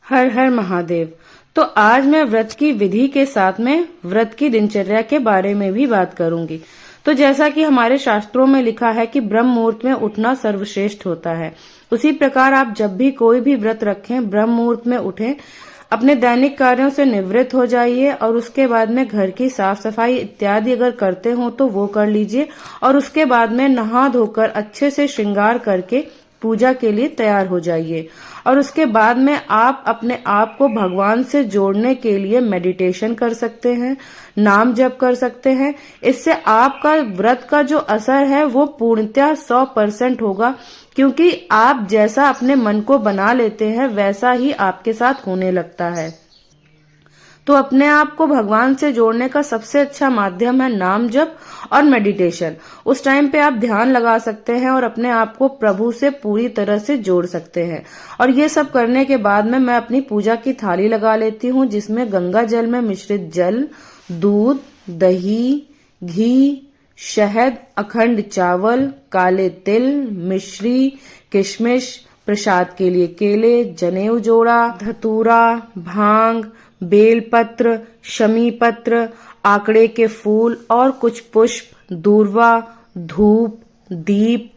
हर हर महादेव। तो आज मैं व्रत की विधि के साथ में व्रत की दिनचर्या के बारे में भी बात करूंगी। तो जैसा कि हमारे शास्त्रों में लिखा है कि ब्रह्म मुहूर्त में उठना सर्वश्रेष्ठ होता है, उसी प्रकार आप जब भी कोई भी व्रत रखें, ब्रह्म मुहूर्त में उठें, अपने दैनिक कार्यों से निवृत्त हो जाइए और उसके बाद में घर की साफ सफाई इत्यादि अगर करते हो तो वो कर लीजिए और उसके बाद में नहा धोकर अच्छे से श्रृंगार करके पूजा के लिए तैयार हो जाइए। और उसके बाद में आप अपने आप को भगवान से जोड़ने के लिए मेडिटेशन कर सकते हैं, नाम जप कर सकते हैं। इससे आपका व्रत का जो असर है वो पूर्णतः 100% होगा, क्योंकि आप जैसा अपने मन को बना लेते हैं वैसा ही आपके साथ होने लगता है। तो अपने आप को भगवान से जोड़ने का सबसे अच्छा माध्यम है नाम जप और मेडिटेशन। उस टाइम पे आप ध्यान लगा सकते हैं और अपने आप को प्रभु से पूरी तरह से जोड़ सकते हैं। और ये सब करने के बाद में मैं अपनी पूजा की थाली लगा लेती हूँ, जिसमें गंगा जल में मिश्रित जल, दूध, दही, घी, शहद, अखंड चावल, काले तिल, मिश्री, किशमिश, प्रसाद के लिए केले, जनेऊ जोड़ा, धतूरा, भांग, बेलपत्र, शमी पत्र, आकड़े के फूल और कुछ पुष्प, दूर्वा, धूप, दीप,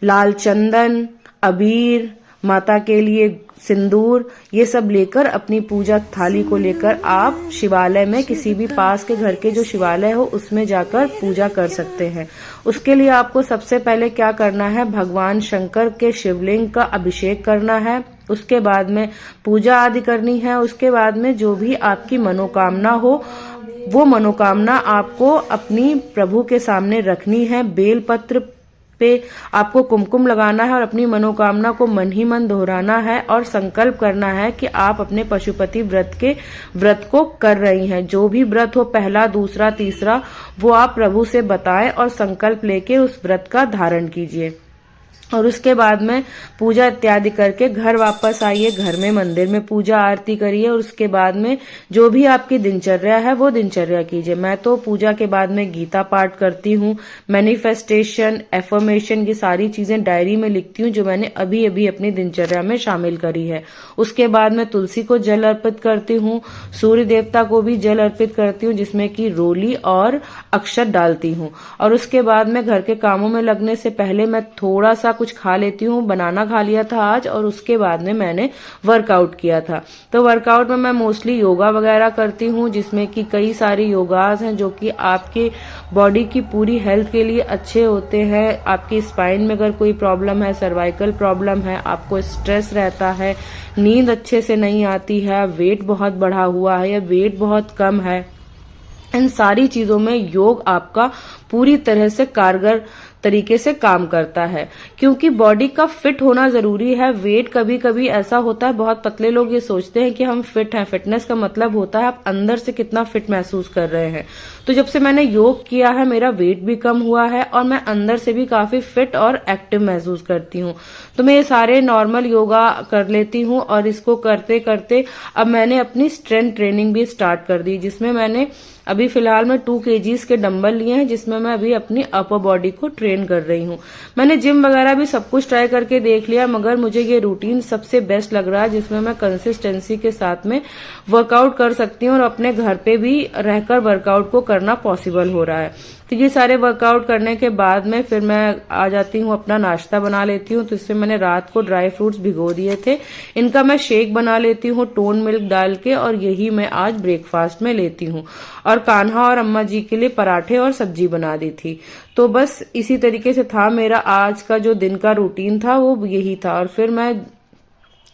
लाल चंदन, अबीर, माता के लिए सिंदूर, ये सब लेकर अपनी पूजा थाली को लेकर आप शिवालय में, किसी भी पास के घर के जो शिवालय हो उसमें जाकर पूजा कर सकते हैं। उसके लिए आपको सबसे पहले क्या करना है, भगवान शंकर के शिवलिंग का अभिषेक करना है। उसके बाद में पूजा आदि करनी है। उसके बाद में जो भी आपकी मनोकामना हो वो मनोकामना आपको अपनी प्रभु के सामने रखनी है। बेलपत्र पे आपको कुमकुम लगाना है और अपनी मनोकामना को मन ही मन दोहराना है और संकल्प करना है कि आप अपने पशुपति व्रत को कर रही हैं। जो भी व्रत हो, पहला, दूसरा, तीसरा, वो आप प्रभु से बताएं और संकल्प लेके उस व्रत का धारण कीजिए। और उसके बाद में पूजा इत्यादि करके घर वापस आइए, घर में मंदिर में पूजा आरती करिए और उसके बाद में जो भी आपकी दिनचर्या है वो दिनचर्या कीजिए। मैं तो पूजा के बाद में गीता पाठ करती हूँ, मैनिफेस्टेशन, एफर्मेशन, ये सारी चीजें डायरी में लिखती हूँ जो मैंने अभी अभी अपनी दिनचर्या में शामिल करी है। उसके बाद में तुलसी को जल अर्पित करती हूँ, सूर्य देवता को भी जल अर्पित करती हूँ, जिसमें कि रोली और अक्षत डालती हूँ। और उसके बाद में घर के कामों में लगने से पहले मैं थोड़ा सा कुछ खा लेती हूँ। बनाना खा लिया था आज और उसके बाद में मैंने वर्कआउट किया था। तो वर्कआउट में मैं मोस्टली योगा वगैरह करती हूँ, जिसमें कि कई सारी योगास हैं जो कि आपके बॉडी की पूरी हेल्थ के लिए अच्छे होते हैं। आपकी स्पाइन में अगर कोई प्रॉब्लम है, सर्वाइकल प्रॉब्लम है, आपको स्ट्रेस रहता है, नींद अच्छे से नहीं आती है, वेट बहुत बढ़ा हुआ है या वेट बहुत कम है, इन सारी चीजों में योग आपका पूरी तरह से कारगर तरीके से काम करता है, क्योंकि बॉडी का फिट होना जरूरी है। वेट कभी कभी ऐसा होता है, बहुत पतले लोग ये सोचते हैं कि हम फिट हैं। फिटनेस का मतलब होता है आप अंदर से कितना फिट महसूस कर रहे हैं। तो जब से मैंने योग किया है मेरा वेट भी कम हुआ है और मैं अंदर से भी काफी फिट और एक्टिव महसूस करती हूँ। तो मैं ये सारे नॉर्मल योगा कर लेती हूँ और इसको करते करते अब मैंने अपनी स्ट्रेंथ ट्रेनिंग भी स्टार्ट कर दी, जिसमें मैंने अभी फिलहाल में 2 kgs के डंबल लिए हैं, जिसमें मैं अभी अपनी अपर बॉडी को ट्रेन कर रही हूँ। मैंने जिम वगैरह भी सब कुछ ट्राई करके देख लिया, मगर मुझे ये रूटीन सबसे बेस्ट लग रहा है, जिसमें मैं कंसिस्टेंसी के साथ में वर्कआउट कर सकती हूँ और अपने घर पे भी रहकर वर्कआउट को करना पॉसिबल हो रहा है। तो ये सारे वर्कआउट करने के बाद में फिर मैं आ जाती हूँ, अपना नाश्ता बना लेती हूँ। तो इससे मैंने रात को ड्राई फ्रूट्स भिगो दिए थे, इनका मैं शेक बना लेती हूँ टोन मिल्क डाल के, और यही मैं आज ब्रेकफास्ट में लेती हूँ। और कान्हा और अम्मा जी के लिए पराठे और सब्जी बना दी थी। तो बस इसी तरीके से था मेरा आज का जो दिन का रूटीन था, वो यही था। और फिर मैं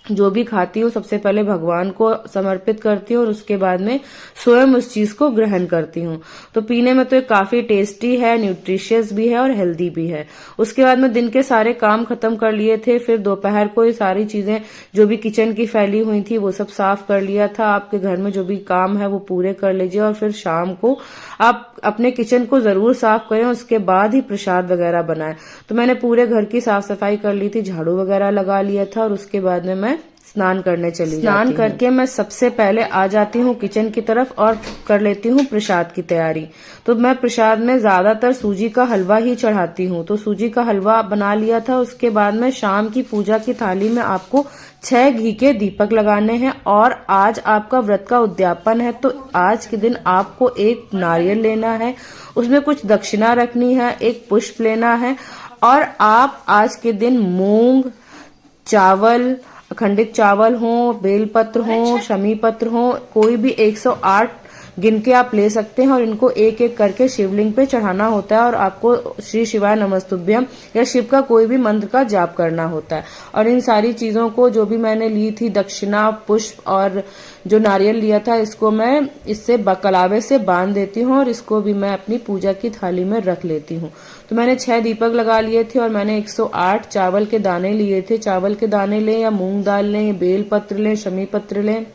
जो भी खाती हूँ सबसे पहले भगवान को समर्पित करती हूँ और उसके बाद में स्वयं उस चीज को ग्रहण करती हूँ। तो पीने में तो ये काफी टेस्टी है, न्यूट्रिशियस भी है और हेल्दी भी है। उसके बाद में दिन के सारे काम खत्म कर लिए थे। फिर दोपहर को ये सारी चीजें जो भी किचन की फैली हुई थी वो सब साफ कर लिया था। आपके घर में जो भी काम है वो पूरे कर लीजिए और फिर शाम को आप अपने किचन को जरूर साफ करें, उसके बाद ही प्रसाद वगैरह बनाएं। तो मैंने पूरे घर की साफ सफाई कर ली थी, झाड़ू वगैरह लगा लिया था और उसके बाद में मैं स्नान करने चली जाती हूँ। स्नान करके मैं सबसे पहले आ जाती हूँ किचन की तरफ और कर लेती हूँ प्रसाद की तैयारी। तो मैं प्रसाद में ज्यादातर सूजी का हलवा ही चढ़ाती हूँ। तो सूजी का हलवा बना लिया था। उसके बाद में शाम की पूजा की थाली में आपको 6 घी के दीपक लगाने हैं और आज आपका व्रत का उद्यापन है, तो आज के दिन आपको एक नारियल लेना है, उसमें कुछ दक्षिणा रखनी है, एक पुष्प लेना है और आप आज के दिन मूंग, चावल, अखंडित चावल हो, बेलपत्र हो, शमी पत्र हो, कोई भी 108 गिन के आप ले सकते हैं और इनको एक एक करके शिवलिंग पे चढ़ाना होता है और आपको श्री शिवाय नमस्तुभ्यम या शिव का कोई भी मंत्र का जाप करना होता है। और इन सारी चीजों को जो भी मैंने ली थी, दक्षिणा, पुष्प और जो नारियल लिया था, इसको मैं इससे कलावे से बांध देती हूँ और इसको भी मैं अपनी पूजा की थाली में रख लेती हूँ। तो मैंने 6 दीपक लगा लिए थे और मैंने 108 चावल के दाने लिए थे। चावल के दाने लें या मूंग दाल लें, बेल पत्र लें, शमी पत्र लें,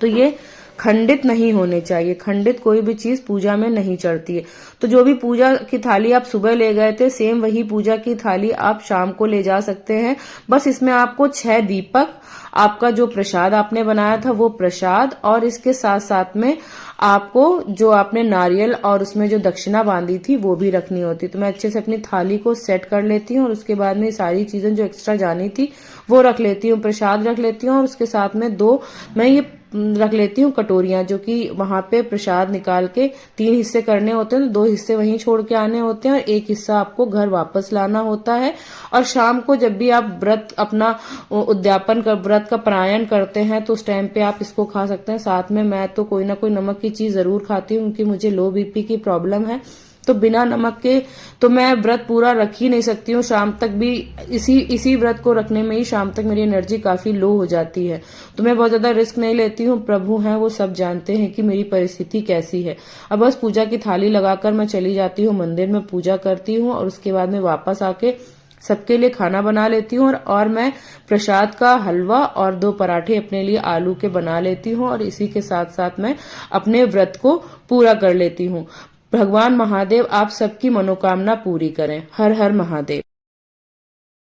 तो ये खंडित नहीं होने चाहिए। खंडित कोई भी चीज पूजा में नहीं चढ़ती है। तो जो भी पूजा की थाली आप सुबह ले गए थे, सेम वही पूजा की थाली आप शाम को ले जा सकते हैं। बस इसमें आपको 6 दीपक, आपका जो प्रसाद आपने बनाया था वो प्रसाद और इसके साथ साथ में आपको जो आपने नारियल और उसमें जो दक्षिणा बांधी थी वो भी रखनी होती। तो मैं अच्छे से अपनी थाली को सेट कर लेती हूँ और उसके बाद में सारी चीजें जो एक्स्ट्रा जानी थी वो रख लेती हूँ। प्रसाद रख लेती हूँ और उसके साथ में 2 मैं ये रख लेती हूँ कटोरियां, जो कि वहां पे प्रसाद निकाल के 3 हिस्से करने होते हैं, तो 2 हिस्से वहीं छोड़ के आने होते हैं और 1 हिस्सा आपको घर वापस लाना होता है। और शाम को जब भी आप व्रत अपना उद्यापन कर व्रत का पारायण करते हैं तो उस टाइम पे आप इसको खा सकते हैं। साथ में मैं तो कोई ना कोई नमक की चीज जरूर खाती हूँ क्योंकि मुझे लो बीपी की प्रॉब्लम है, तो बिना नमक के तो मैं व्रत पूरा रख ही नहीं सकती हूँ। शाम तक भी इसी व्रत को रखने में ही शाम तक मेरी एनर्जी काफी लो हो जाती है। तो मैं बहुत ज्यादा रिस्क नहीं लेती हूँ। प्रभु हैं, वो सब जानते हैं कि मेरी परिस्थिति कैसी है। अब बस पूजा की थाली लगाकर मैं चली जाती हूँ मंदिर में, पूजा करती हूँ और उसके बाद में वापस आके सबके लिए खाना बना लेती हूँ और मैं प्रसाद का हलवा और 2 पराठे अपने लिए आलू के बना लेती हूँ और इसी के साथ साथ मैं अपने व्रत को पूरा कर लेती हूँ। भगवान महादेव आप सबकी मनोकामना पूरी करें। हर हर महादेव।